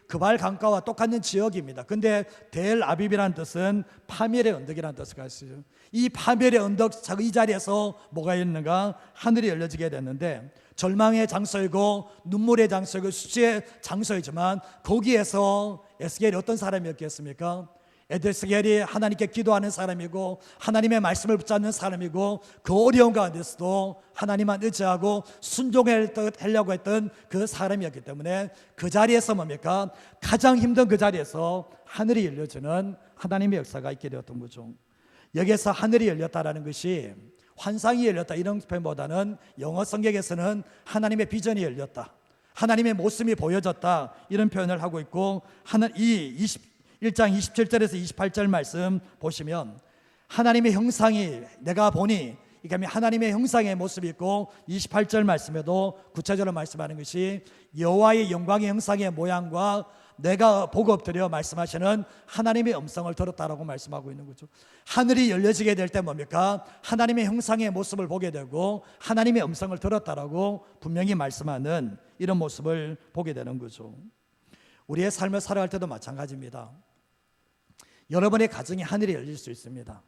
그발 강가와 똑같은 지역입니다. 근데 델 아비비라는 뜻은 파멸의 언덕이라는 뜻을 가지고 있어요. 이 파멸의 언덕 이 자리에서 뭐가 있는가? 하늘이 열려지게 됐는데, 절망의 장소이고 눈물의 장소이고 수치의 장소이지만 거기에서 에스겔이 어떤 사람이었겠습니까? 에스겔이 하나님께 기도하는 사람이고 하나님의 말씀을 붙잡는 사람이고, 그 어려운 가운데서도 하나님만 의지하고 순종하려고 했던 그 사람이었기 때문에 그 자리에서 뭡니까? 가장 힘든 그 자리에서 하늘이 열려지는 하나님의 역사가 있게 되었던 거죠. 여기에서 하늘이 열렸다라는 것이 환상이 열렸다 이런 표현보다는 영어 성경에서는 하나님의 비전이 열렸다, 하나님의 모습이 보여졌다 이런 표현을 하고 있고, 이 1장 27절에서 28절 말씀 보시면 하나님의 형상이 내가 보니, 그러니까 하나님의 형상의 모습이 있고, 28절 말씀에도 구체적으로 말씀하는 것이 여호와의 영광의 형상의 모양과 내가 보고 엎드려 말씀하시는 하나님의 음성을 들었다라고 말씀하고 있는 거죠. 하늘이 열려지게 될 때 뭡니까? 하나님의 형상의 모습을 보게 되고 하나님의 음성을 들었다라고 분명히 말씀하는 이런 모습을 보게 되는 거죠. 우리의 삶을 살아갈 때도 마찬가지입니다. 여러분의 가정에 하늘이 열릴 수 있습니다.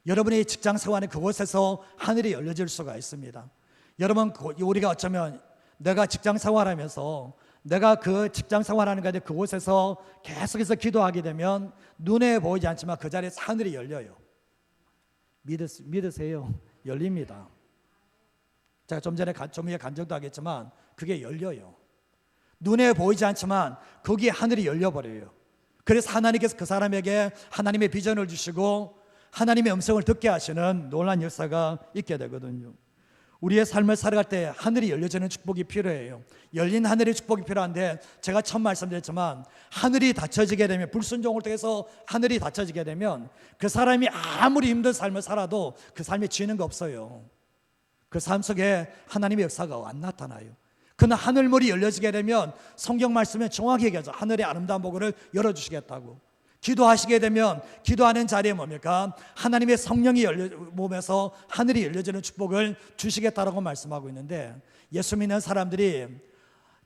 여러분의 직장 생활은 그곳에서 하늘이 열려질 수가 있습니다. 여러분, 우리가 어쩌면 내가 직장 생활하면서 내가 그 직장 생활하는 가운데 그곳에서 계속해서 기도하게 되면 눈에 보이지 않지만 그 자리에서 하늘이 열려요. 믿으세요. 열립니다. 제가 좀 전에 좀 위에 간증도 하겠지만 그게 열려요. 눈에 보이지 않지만 거기에 하늘이 열려버려요. 그래서 하나님께서 그 사람에게 하나님의 비전을 주시고 하나님의 음성을 듣게 하시는 놀라운 역사가 있게 되거든요. 우리의 삶을 살아갈 때 하늘이 열려지는 축복이 필요해요. 열린 하늘의 축복이 필요한데, 제가 처음 말씀드렸지만 하늘이 닫혀지게 되면, 불순종을 통해서 하늘이 닫혀지게 되면 그 사람이 아무리 힘든 삶을 살아도 그 삶에 지는 거 없어요. 그 삶 속에 하나님의 역사가 안 나타나요. 그러나 하늘문이 열려지게 되면 성경 말씀에 정확히 얘기하죠. 하늘의 아름다운 보고를 열어주시겠다고. 기도하시게 되면 기도하는 자리에 뭡니까? 하나님의 성령이 몸에서 하늘이 열려지는 축복을 주시겠다라고 말씀하고 있는데, 예수 믿는 사람들이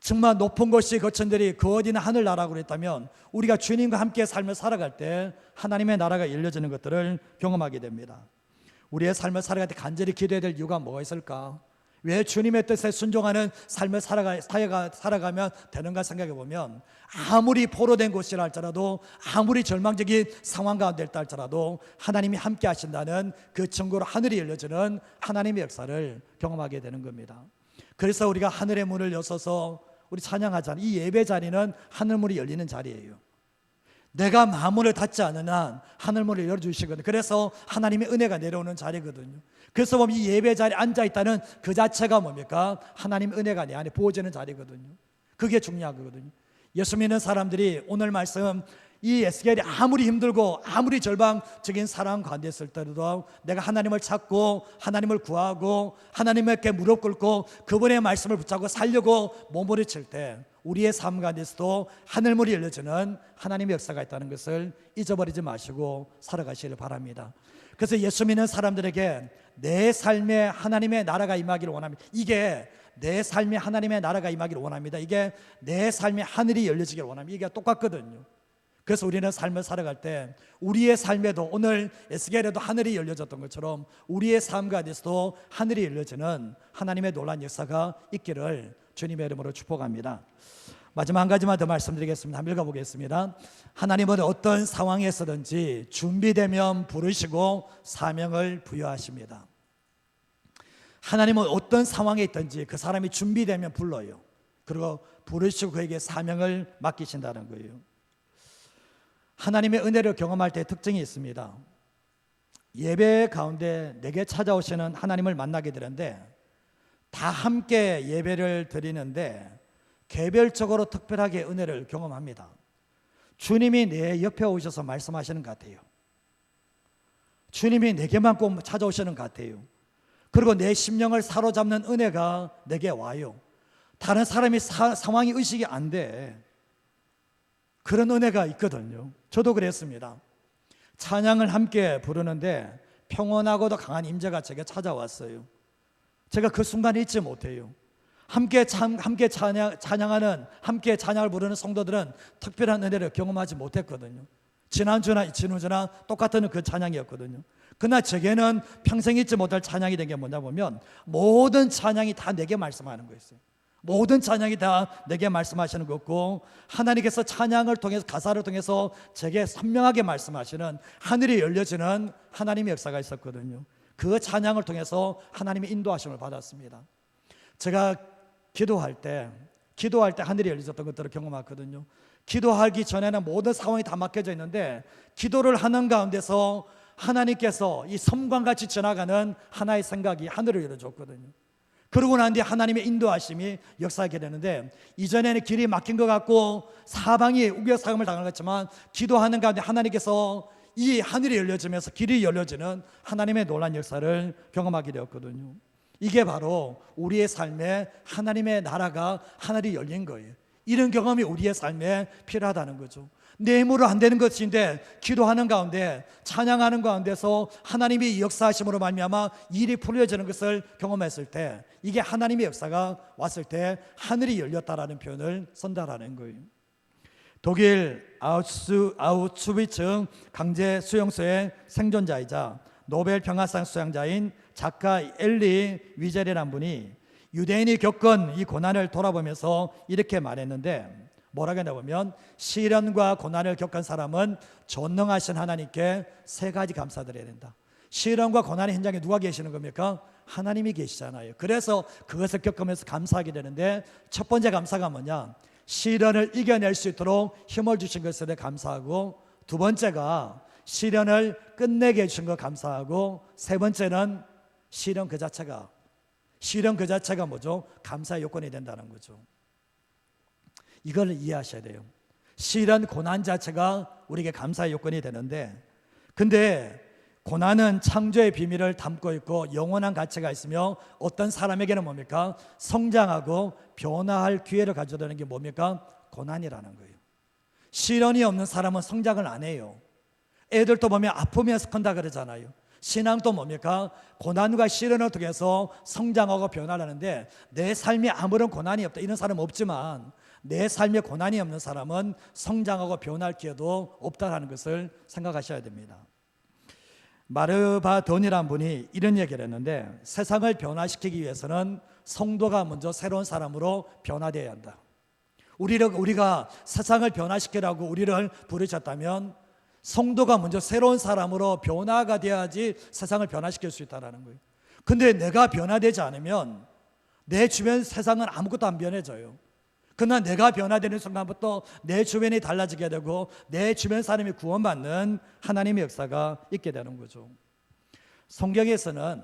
정말 높은 곳이 거천들이 그 어디는 하늘나라고 그랬다면 우리가 주님과 함께 삶을 살아갈 때 하나님의 나라가 열려지는 것들을 경험하게 됩니다. 우리의 삶을 살아갈 때 간절히 기도해야 될 이유가 뭐가 있을까? 왜 주님의 뜻에 순종하는 삶을 살아가면 되는가 생각해 보면, 아무리 포로된 곳이라 할지라도 아무리 절망적인 상황 가운데 있다 할지라도 하나님이 함께 하신다는 그 증거로 하늘이 열려지는 하나님의 역사를 경험하게 되는 겁니다. 그래서 우리가 하늘의 문을 여서서 우리 찬양하잖아요. 이 예배 자리는 하늘문이 열리는 자리예요. 내가 마음문을 닫지 않는 한 하늘문을 열어주시거든요. 그래서 하나님의 은혜가 내려오는 자리거든요. 그래서 보면 이 예배 자리에 앉아있다는 그 자체가 뭡니까? 하나님의 은혜가 내 안에 부어지는 자리거든요. 그게 중요한 거거든요. 예수 믿는 사람들이 오늘 말씀, 이 에스겔이 아무리 힘들고 아무리 절망적인 상황 가운데 있을 때도 내가 하나님을 찾고 하나님을 구하고 하나님께 무릎 꿇고 그분의 말씀을 붙잡고 살려고 몸부림칠 때 우리의 삶 가운데서도 하늘문이 열려지는 하나님의 역사가 있다는 것을 잊어버리지 마시고 살아가시길 바랍니다. 그래서 예수 믿는 사람들에게 내 삶에 하나님의 나라가 임하기를 원합니다. 이게 내 삶에 하나님의 나라가 임하기를 원합니다. 이게 내 삶에 하늘이 열려지기를 원합니다. 이게 똑같거든요. 그래서 우리는 삶을 살아갈 때 우리의 삶에도 오늘 에스겔에도 하늘이 열려졌던 것처럼 우리의 삶 가운데서도 하늘이 열려지는 하나님의 놀라운 역사가 있기를 주님의 이름으로 축복합니다. 마지막 한 가지만 더 말씀드리겠습니다. 한번 읽어보겠습니다. 하나님은 어떤 상황에서든지 준비되면 부르시고 사명을 부여하십니다. 하나님은 어떤 상황에 있든지 그 사람이 준비되면 불러요. 그리고 부르시고 그에게 사명을 맡기신다는 거예요. 하나님의 은혜를 경험할 때 특징이 있습니다. 예배 가운데 내게 찾아오시는 하나님을 만나게 되는데 다 함께 예배를 드리는데 개별적으로 특별하게 은혜를 경험합니다. 주님이 내 옆에 오셔서 말씀하시는 것 같아요. 주님이 내게만 꼭 찾아오시는 것 같아요. 그리고 내 심령을 사로잡는 은혜가 내게 와요. 다른 사람이 상황이 의식이 안 돼. 그런 은혜가 있거든요. 저도 그랬습니다. 찬양을 함께 부르는데 평온하고도 강한 임재가 제게 찾아왔어요. 제가 그 순간 잊지 못해요. 함께 찬양하는, 함께 찬양을 부르는 성도들은 특별한 은혜를 경험하지 못했거든요. 지난주나 똑같은 그 찬양이었거든요. 그러나 제게는 평생 잊지 못할 찬양이 된 게 뭐냐 보면 모든 찬양이 다 내게 말씀하는 거였어요. 모든 찬양이 다 내게 말씀하시는 거고, 하나님께서 찬양을 통해서, 가사를 통해서 제게 선명하게 말씀하시는, 하늘이 열려지는 하나님의 역사가 있었거든요. 그 찬양을 통해서 하나님의 인도하심을 받았습니다. 제가 기도할 때 하늘이 열려졌던 것들을 경험했거든요. 기도하기 전에는 모든 상황이 다 막혀져 있는데, 기도를 하는 가운데서 하나님께서 이 섬과 같이 지나가는 하나의 생각이 하늘을 열어줬거든요. 그러고 난 뒤에 하나님의 인도하심이 역사하게 되는데, 이전에는 길이 막힌 것 같고 사방이 우겨싸움을 당한 것 같지만, 기도하는 가운데 하나님께서 이 하늘이 열려지면서 길이 열려지는 하나님의 놀라운 역사를 경험하게 되었거든요. 이게 바로 우리의 삶에 하나님의 나라가, 하늘이 열린 거예요. 이런 경험이 우리의 삶에 필요하다는 거죠. 내 힘으로 안 되는 것인데 기도하는 가운데, 찬양하는 가운데서 하나님이 역사하심으로 말미암아 일이 풀려지는 것을 경험했을 때, 이게 하나님의 역사가 왔을 때 하늘이 열렸다라는 표현을 선달하는 거예요. 독일 아우슈비츠 강제 수용소의 생존자이자 노벨 평화상 수상자인 작가 엘리 위젤이라는 분이 유대인이 겪은 이 고난을 돌아보면서 이렇게 말했는데, 뭐라고 했나 보면, 시련과 고난을 겪은 사람은 전능하신 하나님께 세 가지 감사드려야 된다. 시련과 고난의 현장에 누가 계시는 겁니까? 하나님이 계시잖아요. 그래서 그것을 겪으면서 감사하게 되는데, 첫 번째 감사가 뭐냐? 시련을 이겨낼 수 있도록 힘을 주신 것에 감사하고, 두 번째가 시련을 끝내게 해주신 것 감사하고, 세 번째는 시련 그 자체가 뭐죠? 감사의 요건이 된다는 거죠. 이걸 이해하셔야 돼요. 시련, 고난 자체가 우리에게 감사의 요건이 되는데, 근데 고난은 창조의 비밀을 담고 있고 영원한 가치가 있으며, 어떤 사람에게는 뭡니까? 성장하고 변화할 기회를 가져다는 게 뭡니까? 고난이라는 거예요. 시련이 없는 사람은 성장을 안 해요. 애들도 보면 아프면서 큰다 그러잖아요. 신앙도 뭡니까? 고난과 시련을 통해서 성장하고 변화하는데, 내 삶에 아무런 고난이 없다 이런 사람은 없지만, 내 삶에 고난이 없는 사람은 성장하고 변화할 기회도 없다는 것을 생각하셔야 됩니다. 마르바돈이라는 분이 이런 얘기를 했는데, 세상을 변화시키기 위해서는 성도가 먼저 새로운 사람으로 변화되어야 한다. 우리가 세상을 변화시키라고 우리를 부르셨다면 성도가 먼저 새로운 사람으로 변화가 돼야지 세상을 변화시킬 수 있다는 거예요. 근데 내가 변화되지 않으면 내 주변 세상은 아무것도 안 변해져요. 그러나 내가 변화되는 순간부터 내 주변이 달라지게 되고 내 주변 사람이 구원받는 하나님의 역사가 있게 되는 거죠. 성경에서는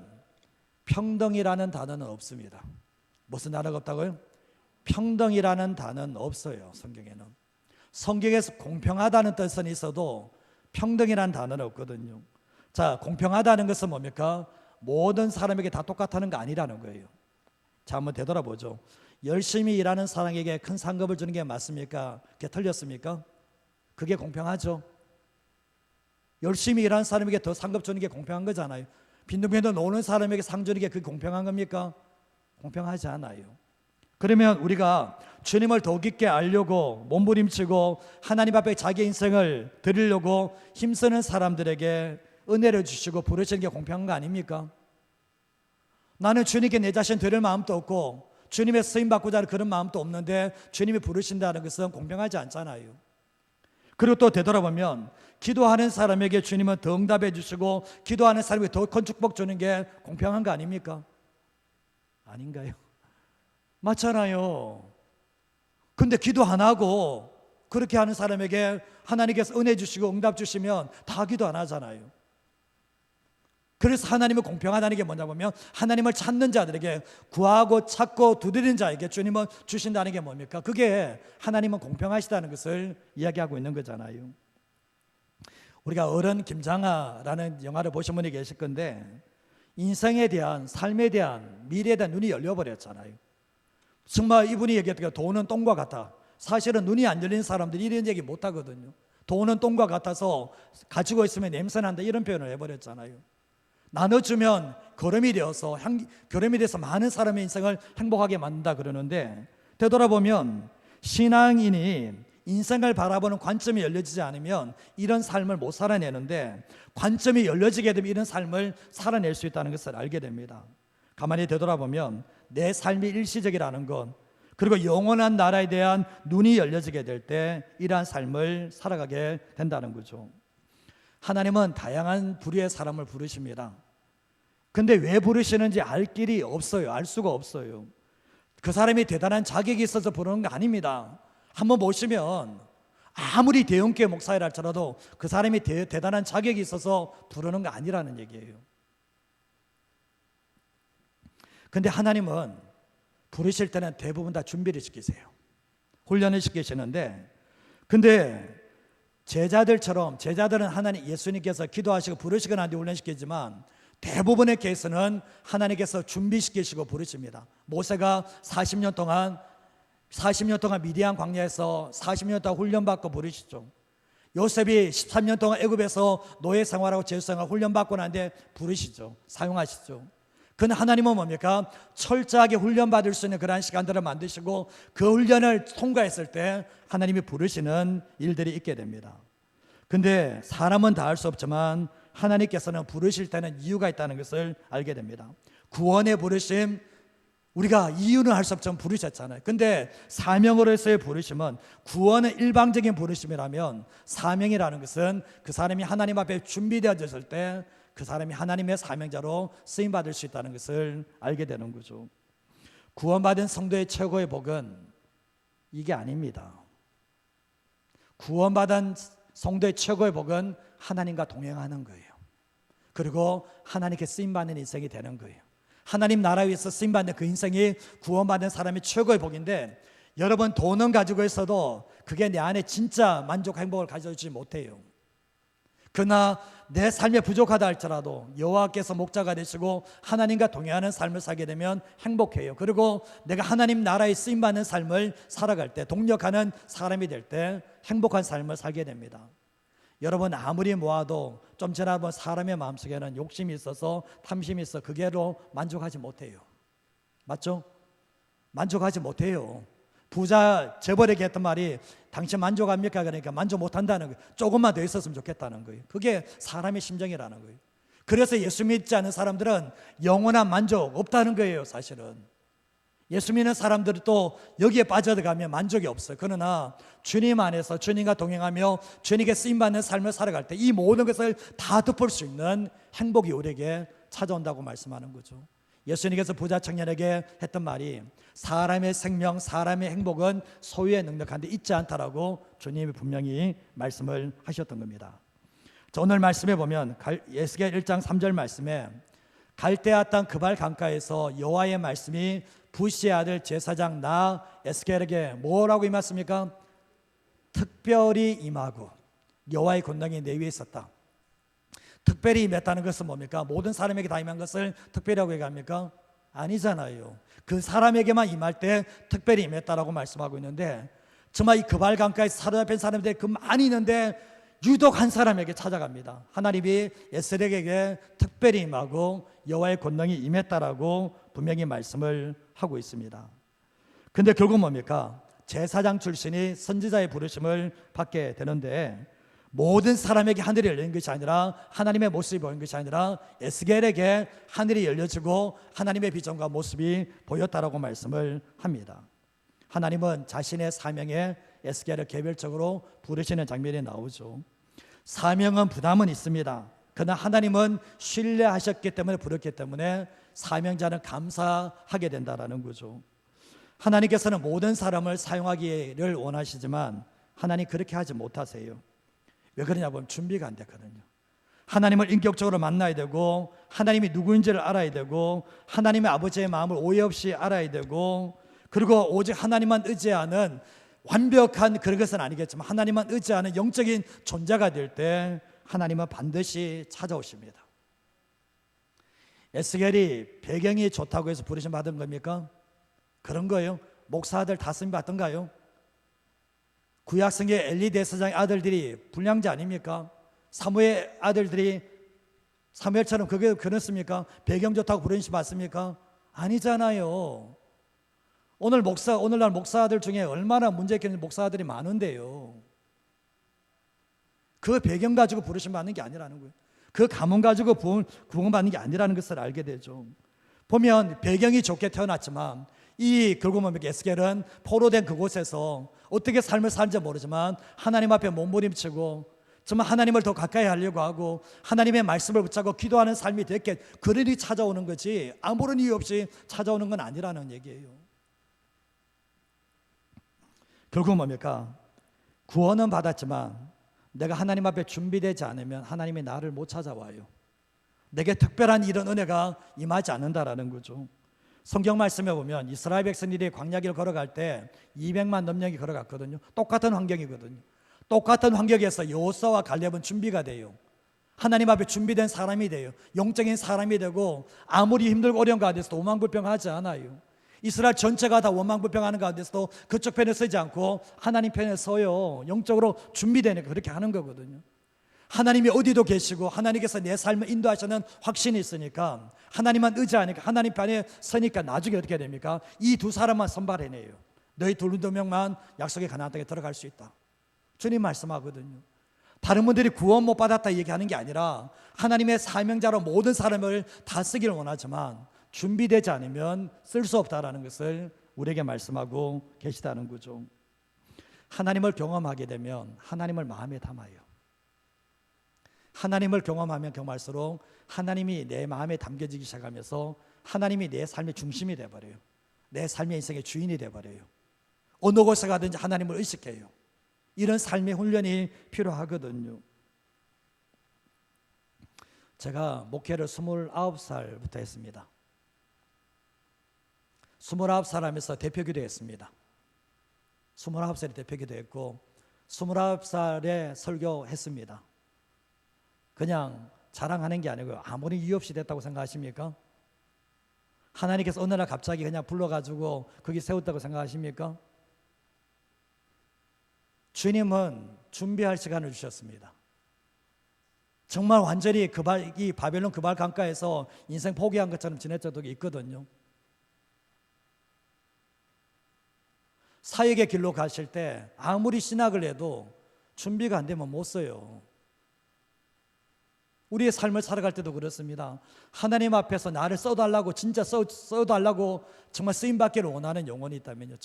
평등이라는 단어는 없습니다. 무슨 단어가 없다고요? 평등이라는 단어는 없어요. 성경에는. 성경에서 공평하다는 뜻은 있어도 평등이라는 단어는 없거든요. 자, 공평하다는 것은 뭡니까? 모든 사람에게 다 똑같다는 거 아니라는 거예요. 자, 한번 되돌아보죠. 열심히 일하는 사람에게 큰 상급을 주는 게 맞습니까? 그게 틀렸습니까? 그게 공평하죠. 열심히 일하는 사람에게 더 상급 주는 게 공평한 거잖아요. 빈둥빈둥 노는 사람에게 상 주는 게 그게 공평한 겁니까? 공평하지 않아요. 그러면 우리가 주님을 더 깊게 알려고 몸부림치고 하나님 앞에 자기 인생을 드리려고 힘쓰는 사람들에게 은혜를 주시고 부르시는 게 공평한 거 아닙니까? 나는 주님께 내 자신 드릴 마음도 없고 주님의 쓰임받고자 하는 그런 마음도 없는데 주님이 부르신다는 것은 공평하지 않잖아요. 그리고 또 되돌아보면 기도하는 사람에게 주님은 더 응답해 주시고 기도하는 사람에게 더 큰 축복 주는 게 공평한 거 아닙니까? 아닌가요? 맞잖아요. 근데 기도 안 하고 그렇게 하는 사람에게 하나님께서 은혜 주시고 응답 주시면 다 기도 안 하잖아요. 그래서 하나님은 공평하다는 게 뭐냐 보면 하나님을 찾는 자들에게 구하고 찾고 두드리는 자에게 주님은 주신다는 게 뭡니까? 그게 하나님은 공평하시다는 것을 이야기하고 있는 거잖아요. 우리가 어른 김장하라는 영화를 보신 분이 계실 건데 인생에 대한, 삶에 대한, 미래에 대한 눈이 열려버렸잖아요. 정말 이분이 얘기했던 게 돈은 똥과 같다. 사실은 눈이 안 열린 사람들이 이런 얘기 못 하거든요. 돈은 똥과 같아서 가지고 있으면 냄새난다, 이런 표현을 해버렸잖아요. 나눠주면 거름이 되어서 많은 사람의 인생을 행복하게 만든다 그러는데, 되돌아보면 신앙인이 인생을 바라보는 관점이 열려지지 않으면 이런 삶을 못 살아내는데, 관점이 열려지게 되면 이런 삶을 살아낼 수 있다는 것을 알게 됩니다. 가만히 되돌아보면 내 삶이 일시적이라는 것, 그리고 영원한 나라에 대한 눈이 열려지게 될 때 이러한 삶을 살아가게 된다는 거죠. 하나님은 다양한 부류의 사람을 부르십니다. 근데 왜 부르시는지 알 길이 없어요. 알 수가 없어요. 그 사람이 대단한 자격이 있어서 부르는 거 아닙니다. 한번 보시면 아무리 대형교회 목사라 할지라도 그 사람이 대단한 자격이 있어서 부르는 거 아니라는 얘기예요. 근데 하나님은 부르실 때는 대부분 다 준비를 시키세요. 훈련을 시키시는데, 근데 제자들은 하나님, 예수님께서 기도하시고 부르시고 난 뒤에 훈련시키지만 대부분의 케이스는 하나님께서 준비시키시고 부르십니다. 모세가 40년 동안 미디안 광야에서 40년 동안 훈련받고 부르시죠. 요셉이 13년 동안 애굽에서 노예 생활하고 제수 생활 훈련받고 난 뒤에 부르시죠. 사용하시죠. 그건 하나님은 뭡니까? 철저하게 훈련받을 수 있는 그러한 시간들을 만드시고 그 훈련을 통과했을 때 하나님이 부르시는 일들이 있게 됩니다. 근데 사람은 다 할 수 없지만 하나님께서는 부르실 때는 이유가 있다는 것을 알게 됩니다. 구원의 부르심, 우리가 이유는 할 수 없지만 부르셨잖아요. 근데 사명으로서의 부르심은, 구원은 일방적인 부르심이라면 사명이라는 것은 그 사람이 하나님 앞에 준비되어졌을 때 그 사람이 하나님의 사명자로 쓰임받을 수 있다는 것을 알게 되는 거죠. 구원받은 성도의 최고의 복은 이게 아닙니다. 구원받은 성도의 최고의 복은 하나님과 동행하는 거예요. 그리고 하나님께 쓰임받는 인생이 되는 거예요. 하나님 나라 위해서 쓰임받는 그 인생이 구원받은 사람의 최고의 복인데, 여러분 돈은 가지고 있어도 그게 내 안에 진짜 만족, 행복을 가져주지 못해요. 그러나 내 삶에 부족하다 할지라도 여호와께서 목자가 되시고 하나님과 동행하는 삶을 살게 되면 행복해요. 그리고 내가 하나님 나라에 쓰임받는 삶을 살아갈 때, 동력하는 사람이 될 때 행복한 삶을 살게 됩니다. 여러분 아무리 모아도 좀 지나면 사람의 마음속에는 욕심이 있어서, 탐심이 있어 그게로 만족하지 못해요. 맞죠? 만족하지 못해요. 부자 재벌에게 했던 말이 당신 만족합니까? 그러니까 만족 못한다는 거예요. 조금만 더 있었으면 좋겠다는 거예요. 그게 사람의 심정이라는 거예요. 그래서 예수 믿지 않는 사람들은 영원한 만족 없다는 거예요. 사실은 예수 믿는 사람들은 또 여기에 빠져들어가면 만족이 없어요. 그러나 주님 안에서 주님과 동행하며 주님께 쓰임받는 삶을 살아갈 때 이 모든 것을 다 덮을 수 있는 행복이 우리에게 찾아온다고 말씀하는 거죠. 예수님께서 부자 청년에게 했던 말이, 사람의 생명, 사람의 행복은 소유에 넉넉한데 있지 않다라고 주님이 분명히 말씀을 하셨던 겁니다. 자, 오늘 말씀에 보면 에스겔 1장 3절 말씀에 갈대아 땅 그발 강가에서 여호와의 말씀이 부시의 아들 제사장 나 에스겔에게 뭐라고 임했습니까? 특별히 임하고 여호와의 권능이 내 위에 있었다. 특별히 임했다는 것은 뭡니까? 모든 사람에게 다 임한 것을 특별하고 얘기합니까? 아니잖아요. 그 사람에게만 임할 때 특별히 임했다라고 말씀하고 있는데, 정말 이 그발 강가에 사로잡힌 사람들이 그 많이 있는데 유독 한 사람에게 찾아갑니다. 하나님이 에스겔에게 특별히 임하고 여호와의 권능이 임했다라고 분명히 말씀을 하고 있습니다. 근데 결국 뭡니까? 제사장 출신이 선지자의 부르심을 받게 되는데, 모든 사람에게 하늘이 열린 것이 아니라, 하나님의 모습이 보인 것이 아니라 에스겔에게 하늘이 열려지고 하나님의 비전과 모습이 보였다라고 말씀을 합니다. 하나님은 자신의 사명에 에스겔을 개별적으로 부르시는 장면이 나오죠. 사명은 부담은 있습니다. 그러나 하나님은 신뢰하셨기 때문에 부르기 때문에 사명자는 감사하게 된다라는 거죠. 하나님께서는 모든 사람을 사용하기를 원하시지만 하나님 그렇게 하지 못하세요. 왜 그러냐면 준비가 안 됐거든요. 하나님을 인격적으로 만나야 되고, 하나님이 누구인지를 알아야 되고, 하나님의 아버지의 마음을 오해 없이 알아야 되고, 그리고 오직 하나님만 의지하는 완벽한 그런 것은 아니겠지만 하나님만 의지하는 영적인 존재가 될 때 하나님은 반드시 찾아오십니다. 에스겔이 배경이 좋다고 해서 부르심 받은 겁니까? 그런 거예요. 목사들 다스림 받던가요? 구약성의 엘리 대사장의 아들들이 불량자 아닙니까? 사무엘 아들들이 사무엘처럼 그게 그렇습니까? 배경 좋다고 부르심 받습니까? 아니잖아요. 오늘날 목사들 중에 얼마나 문제 있는 목사들이 많은데요. 그 배경 가지고 부르심 받는 게 아니라는 거예요. 그 가문 가지고 구원받는 게 아니라는 것을 알게 되죠. 보면 배경이 좋게 태어났지만 결국 보면 에스겔은 포로된 그곳에서 어떻게 삶을 살지 모르지만 하나님 앞에 몸부림치고 정말 하나님을 더 가까이 하려고 하고 하나님의 말씀을 붙잡고 기도하는 삶이 됐게 그런 일이 찾아오는 거지 아무런 이유 없이 찾아오는 건 아니라는 얘기예요. 결국 뭡니까? 구원은 받았지만 내가 하나님 앞에 준비되지 않으면 하나님이 나를 못 찾아와요. 내게 특별한 이런 은혜가 임하지 않는다라는 거죠. 성경 말씀에 보면 이스라엘 백성들이 광야길을 걸어갈 때 200만 넘령이 걸어갔거든요. 똑같은 환경이거든요. 똑같은 환경에서 여호수아와 갈렙은 준비가 돼요. 하나님 앞에 준비된 사람이 돼요. 영적인 사람이 되고 아무리 힘들고 어려운 가운데서도 오만불평하지 않아요. 이스라엘 전체가 다 원망불평하는 가운데서도 그쪽 편에 서지 않고 하나님 편에 서요. 영적으로 준비되니까 그렇게 하는 거거든요. 하나님이 어디도 계시고 하나님께서 내 삶을 인도하시는 확신이 있으니까 하나님만 의지하니까 하나님 편에 서니까 나중에 어떻게 됩니까? 이 두 사람만 선발해내요. 너희 두 명만 약속의 가나안 땅에 들어갈 수 있다. 주님 말씀하거든요. 다른 분들이 구원 못 받았다 얘기하는 게 아니라 하나님의 사명자로 모든 사람을 다 쓰기를 원하지만 준비되지 않으면 쓸 수 없다라는 것을 우리에게 말씀하고 계시다는 거죠. 하나님을 경험하게 되면 하나님을 마음에 담아요. 하나님을 경험하면 경험할수록 하나님이 내 마음에 담겨지기 시작하면서 하나님이 내 삶의 중심이 되어버려요. 내 삶의 인생의 주인이 되어버려요. 어느 곳에 가든지 하나님을 의식해요. 이런 삶의 훈련이 필요하거든요. 제가 목회를 29살부터 했습니다. 29살 하면서 대표기도 했습니다. 29살에 대표기도 했고 29살에 설교했습니다. 그냥 자랑하는 게 아니고요. 아무리 이유 없이 됐다고 생각하십니까? 하나님께서 어느 날 갑자기 그냥 불러가지고 거기 세웠다고 생각하십니까? 주님은 준비할 시간을 주셨습니다. 정말 완전히 이 바벨론 그발 강가에서 인생 포기한 것처럼 지냈던 적이 있거든요. 사역의 길로 가실 때 아무리 신학을 해도 준비가 안 되면 못 써요. 우리의 삶을 살아갈 때도 그렇습니다. 하나님 앞에서 나를 써달라고 진짜 써달라고 정말 쓰임받기를 원하는 영혼이 있다면요.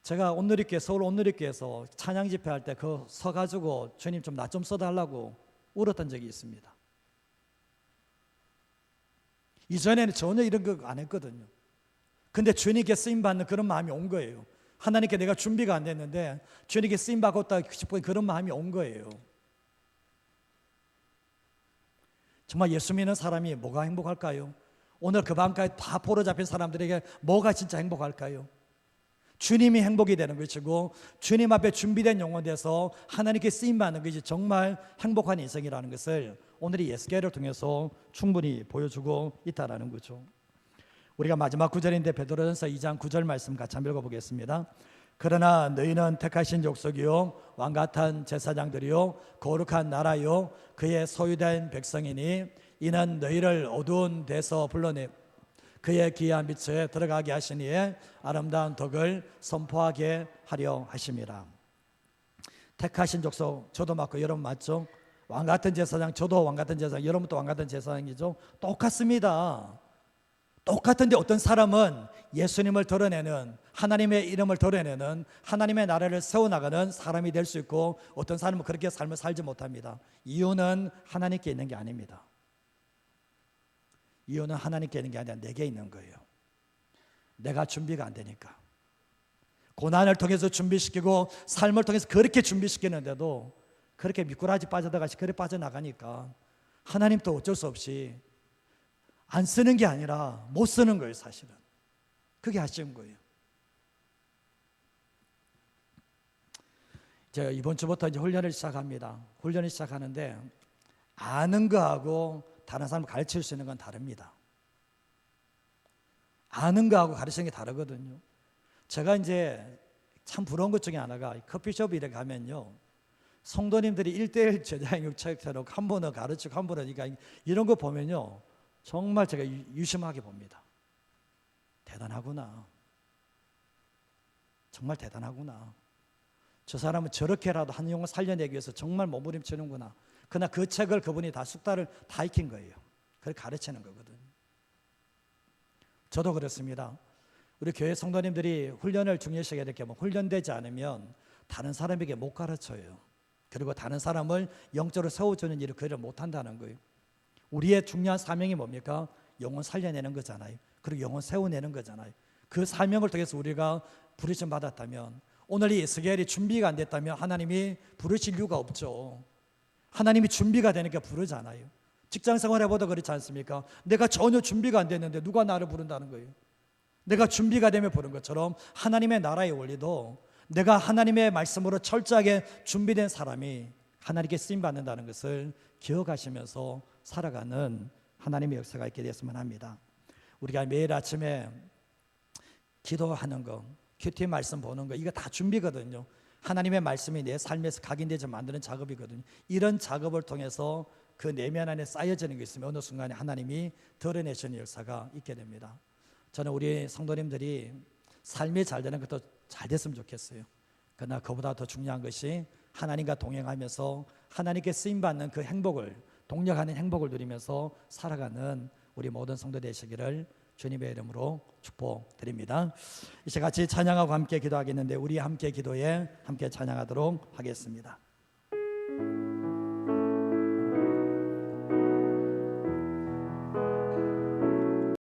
제가 서울 온누리교회에서 찬양 집회할 때 그 서가지고 주님 좀 나 좀 써달라고 울었던 적이 있습니다. 이전에는 전혀 이런 거 안 했거든요. 근데 주님께 쓰임받는 그런 마음이 온 거예요. 하나님께 내가 준비가 안 됐는데 주님께 쓰임받고 싶은 그런 마음이 온 거예요. 정말 예수 믿는 사람이 뭐가 행복할까요? 오늘 그 밤까지 다 포로 잡힌 사람들에게 뭐가 진짜 행복할까요? 주님이 행복이 되는 것이고 주님 앞에 준비된 영혼 돼서 하나님께 쓰임받는 것이 정말 행복한 인생이라는 것을 오늘 이 에스겔을 통해서 충분히 보여주고 있다는 거죠. 우리가 마지막 구절인데 베드로전서 2장 9절 말씀 같이 한번 읽어보겠습니다. 그러나 너희는 택하신 족속이요 왕같은 제사장들이요 거룩한 나라요 그의 소유된 백성이니 이는 너희를 어두운 데서 불러내 그의 귀한 빛에 들어가게 하시니 아름다운 덕을 선포하게 하려 하심이라. 택하신 족속, 저도 맞고 여러분 맞죠? 왕같은 제사장, 저도 왕같은 제사장, 여러분도 왕같은 제사장이죠? 똑같습니다. 똑같은데 어떤 사람은 예수님을 드러내는 하나님의 이름을 드러내는 하나님의 나라를 세워나가는 사람이 될 수 있고 어떤 사람은 그렇게 삶을 살지 못합니다. 이유는 하나님께 있는 게 아닙니다. 이유는 하나님께 있는 게 아니라 내게 있는 거예요. 내가 준비가 안 되니까. 고난을 통해서 준비시키고 삶을 통해서 그렇게 준비시키는데도 그렇게 미꾸라지 빠져나가시 그래 빠져나가니까 하나님도 어쩔 수 없이 안 쓰는 게 아니라 못 쓰는 거예요. 사실은 그게 아쉬운 거예요. 제가 이번 주부터 이제 훈련을 시작합니다. 훈련을 시작하는데 아는 거하고 다른 사람 가르칠 수 있는 건 다릅니다. 아는 거하고 가르치는 게 다르거든요. 제가 이제 참 부러운 것 중에 하나가 커피숍에 이렇게 가면요, 성도님들이 1대1 제자교육처럼 한 번은 가르치고 한 번은 이런 거 보면요, 정말 제가 유심하게 봅니다. 대단하구나. 정말 대단하구나. 저 사람은 저렇게라도 한 영혼 살려내기 위해서 정말 몸부림치는구나. 그러나 그 책을 그분이 다 숙달을 다 익힌 거예요. 그걸 가르치는 거거든요. 저도 그렇습니다. 우리 교회 성도님들이 훈련을 중요시하게 이렇게 훈련되지 않으면 다른 사람에게 못 가르쳐요. 그리고 다른 사람을 영적으로 세워주는 일을 그를 못한다는 거예요. 우리의 중요한 사명이 뭡니까? 영혼 살려내는 거잖아요. 그리고 영혼 세워내는 거잖아요. 그 사명을 통해서 우리가 부르심 받았다면, 오늘 이 에스겔이 준비가 안 됐다면 하나님이 부르실 이유가 없죠. 하나님이 준비가 되니까 부르잖아요. 직장 생활 해보다 그렇지 않습니까? 내가 전혀 준비가 안 됐는데 누가 나를 부른다는 거예요. 내가 준비가 되면 부른 것처럼 하나님의 나라의 원리도 내가 하나님의 말씀으로 철저하게 준비된 사람이 하나님께 쓰임받는다는 것을 기억하시면서 살아가는 하나님의 역사가 있게 되었으면 합니다. 우리가 매일 아침에 기도하는 거, 큐티 말씀 보는 거, 이거 다 준비거든요. 하나님의 말씀이 내 삶에서 각인되지 만드는 작업이거든요. 이런 작업을 통해서 그 내면 안에 쌓여지는 게 있으면 어느 순간에 하나님이 드러내시는 역사가 있게 됩니다. 저는 우리 성도님들이 삶이 잘 되는 것도 잘 됐으면 좋겠어요. 그러나 그보다 더 중요한 것이 하나님과 동행하면서 하나님께 쓰임받는 그 행복을, 동력하는 행복을 누리면서 살아가는 우리 모든 성도 되시기를 주님의 이름으로 축복드립니다. 이제 같이 찬양하고 함께 기도하겠는데, 우리 함께 기도에 함께 찬양하도록 하겠습니다.